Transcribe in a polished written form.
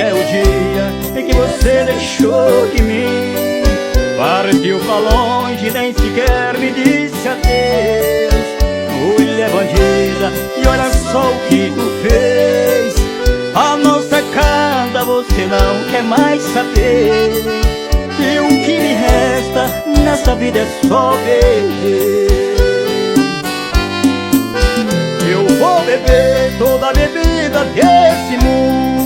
é o dia em que você deixou de mim. Partiu pra longe, nem sequer me disse adeus. Mulher bandida, e olha só o que tu fez. A nossa casa você não quer mais saber. E o que me resta nessa vida é só beber. Eu vou beber toda a bebida desse mundo.